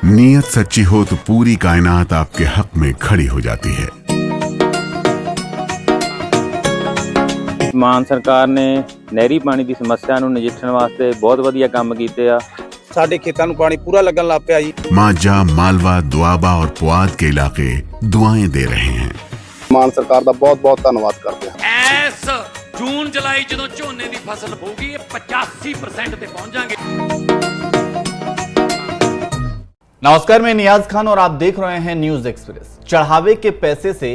नीयत सच्ची हो तो पूरी कायनात आपके हक में खड़ी हो जाती है। ਮਾਨ ਸਰਕਾਰ ਨੇ ਨਹਿਰੀ ਪਾਣੀ ਦੀ ਸਮੱਸਿਆ ਨੂੰ ਨਜਿੱਠਣ ਵਾਸਤੇ ਬਹੁਤ ਵਧੀਆ ਕੰਮ ਕੀਤੇ ਆ। ਸਾਡੇ ਖੇਤਾਂ ਨੂੰ ਪਾਣੀ ਪੂਰਾ ਲੱਗਣ ਲੱਗ ਪਿਆ ਜੀ। माझा, मालवा, दुआबा और पुआध के इलाके दुआएं दे रहे हैं। ਮਾਨ ਸਰਕਾਰ ਦਾ ਬਹੁਤ-ਬਹੁਤ ਧੰਨਵਾਦ ਕਰਦੇ ਹਾਂ। ਇਸ ਜੂਨ ਜੁਲਾਈ ਜਦੋਂ ਝੋਨੇ ਦੀ ਫਸਲ ਹੋਊਗੀ ਇਹ 85% ਤੇ पहुंच जाएंगे। नमस्कार, मैं नियाज खान और आप देख रहे हैं न्यूज एक्सप्रेस। चढ़ावे के पैसे से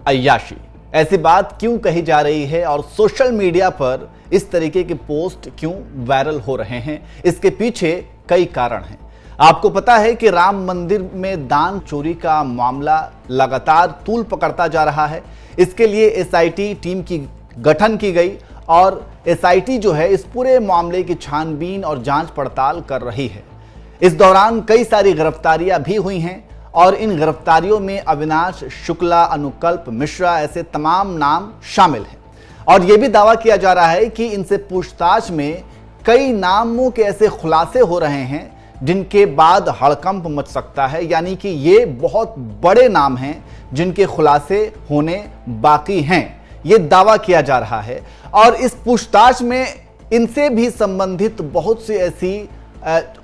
अय्याशी, ऐसी बात क्यों कही जा रही है और सोशल मीडिया पर इस तरीके के पोस्ट क्यों वायरल हो रहे हैं? इसके पीछे कई कारण हैं। आपको पता है कि राम मंदिर में दान चोरी का मामला लगातार तूल पकड़ता जा रहा है। इसके लिए एसआईटी टीम की गठन की गई और एसआईटी जो है इस पूरे मामले की छानबीन और जांच पड़ताल कर रही है। इस दौरान कई सारी गिरफ्तारियां भी हुई हैं और इन गिरफ्तारियों में अविनाश शुक्ला, अनुकल्प मिश्रा ऐसे तमाम नाम शामिल हैं। और यह भी दावा किया जा रहा है कि इनसे पूछताछ में कई नामों के ऐसे खुलासे हो रहे हैं जिनके बाद हड़कंप मच सकता है, यानी कि ये बहुत बड़े नाम हैं जिनके खुलासे होने बाकी हैं, ये दावा किया जा रहा है। और इस पूछताछ में इनसे भी संबंधित बहुत सी ऐसी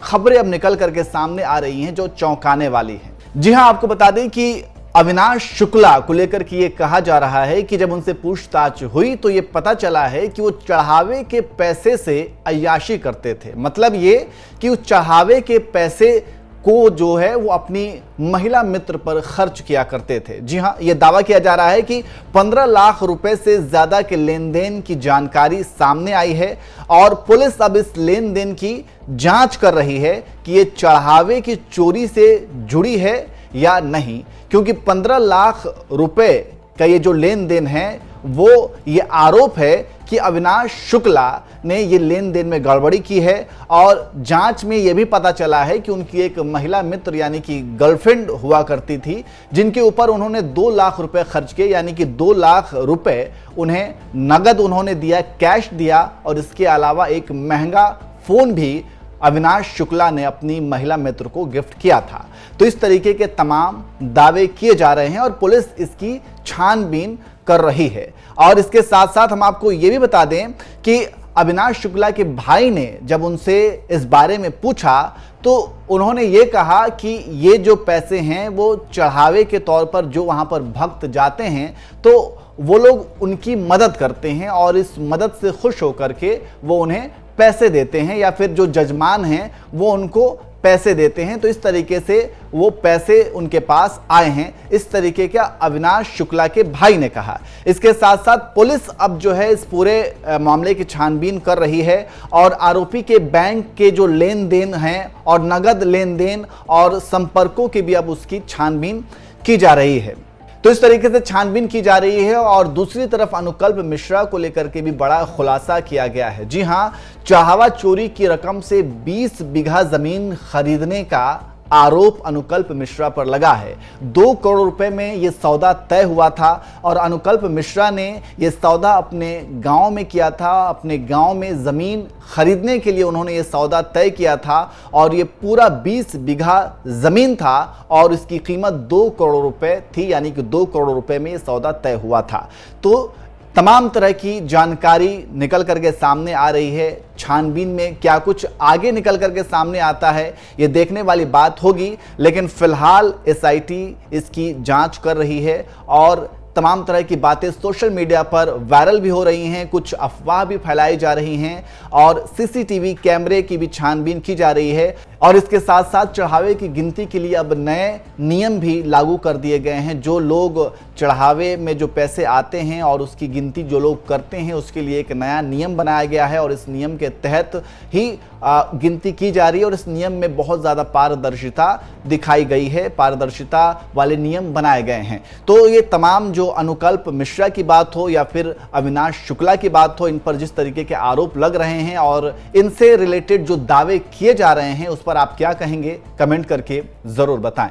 खबरें अब निकल करके सामने आ रही हैं जो चौंकाने वाली हैं। जी हां, आपको बता दें कि अविनाश शुक्ला को लेकर के ये कहा जा रहा है कि जब उनसे पूछताछ हुई तो ये पता चला है कि वो चढ़ावे के पैसे से अय्याशी करते थे। मतलब ये कि उस चढ़ावे के पैसे को जो है वो अपनी महिला मित्र पर खर्च किया करते थे। जी हां, ये दावा किया जा रहा है कि 15 लाख रुपए से ज्यादा के लेन देन की जानकारी सामने आई है और पुलिस अब इस लेन देन की जांच कर रही है कि ये चढ़ावे की चोरी से जुड़ी है या नहीं, क्योंकि 15 लाख रुपए का ये जो लेन देन है वो ये आरोप है कि अविनाश शुक्ला ने ये लेन देन में गड़बड़ी की है। और जांच में ये भी पता चला है कि उनकी एक महिला मित्र यानी कि गर्लफ्रेंड हुआ करती थी जिनके ऊपर उन्होंने 2 लाख रुपए खर्च किए, यानी कि 2 लाख रुपए उन्हें नगद उन्होंने दिया, कैश दिया और इसके अलावा एक महंगा फोन भी अविनाश शुक्ला ने अपनी महिला मित्र को गिफ्ट किया था। तो इस तरीके के तमाम दावे किए जा रहे हैं और पुलिस इसकी छानबीन कर रही है। और इसके साथ साथ हम आपको ये भी बता दें कि अविनाश शुक्ला के भाई ने जब उनसे इस बारे में पूछा तो उन्होंने ये कहा कि ये जो पैसे हैं वो चढ़ावे के तौर पर जो वहाँ पर भक्त जाते हैं तो वो लोग उनकी मदद करते हैं और इस मदद से खुश होकर के वो उन्हें पैसे देते हैं या फिर जो जजमान हैं वो उनको पैसे देते हैं। तो इस तरीके से वो पैसे उनके पास आए हैं, इस तरीके का अविनाश शुक्ला के भाई ने कहा। इसके साथ साथ पुलिस अब जो है इस पूरे मामले की छानबीन कर रही है और आरोपी के बैंक के जो लेन देन हैं और नगद लेन देन और संपर्कों की भी अब उसकी छानबीन की जा रही है। तो इस तरीके से छानबीन की जा रही है और दूसरी तरफ अनुकल्प मिश्रा को लेकर के भी बड़ा खुलासा किया गया है। जी हां, चढ़ावा चोरी की रकम से 20 बीघा जमीन खरीदने का आरोप अनुकल्प मिश्रा पर लगा है। 2 करोड़ रुपए में यह सौदा तय हुआ था और अनुकल्प मिश्रा ने यह सौदा अपने गांव में किया था। अपने गांव में जमीन खरीदने के लिए उन्होंने यह सौदा तय किया था और यह पूरा 20 बीघा जमीन था और इसकी कीमत 2 करोड़ रुपए थी, यानी कि 2 करोड़ रुपए में यह सौदा तय हुआ था। तो तमाम तरह की जानकारी निकल करके सामने आ रही है। छानबीन में क्या कुछ आगे निकल करके सामने आता है ये देखने वाली बात होगी, लेकिन फिलहाल एसआईटी इसकी जांच कर रही है और तमाम तरह की बातें सोशल मीडिया पर वायरल भी हो रही हैं, कुछ अफवाह भी फैलाई जा रही हैं और सीसीटीवी कैमरे की भी छानबीन की जा रही है। और इसके साथ साथ चढ़ावे की गिनती के लिए अब नए नियम भी लागू कर दिए गए हैं। जो लोग चढ़ावे में जो पैसे आते हैं और उसकी गिनती जो लोग करते हैं उसके लिए एक नया नियम बनाया गया है और इस नियम के तहत ही गिनती की जा रही है और इस नियम में बहुत ज़्यादा पारदर्शिता दिखाई गई है, पारदर्शिता वाले नियम बनाए गए हैं। तो ये तमाम जो अनुकल्प मिश्रा की बात हो या फिर अविनाश शुक्ला की बात हो, इन पर जिस तरीके के आरोप लग रहे हैं और इनसे रिलेटेड जो दावे किए जा रहे हैं उस पर आप क्या कहेंगे, कमेंट करके ज़रूर बताएं।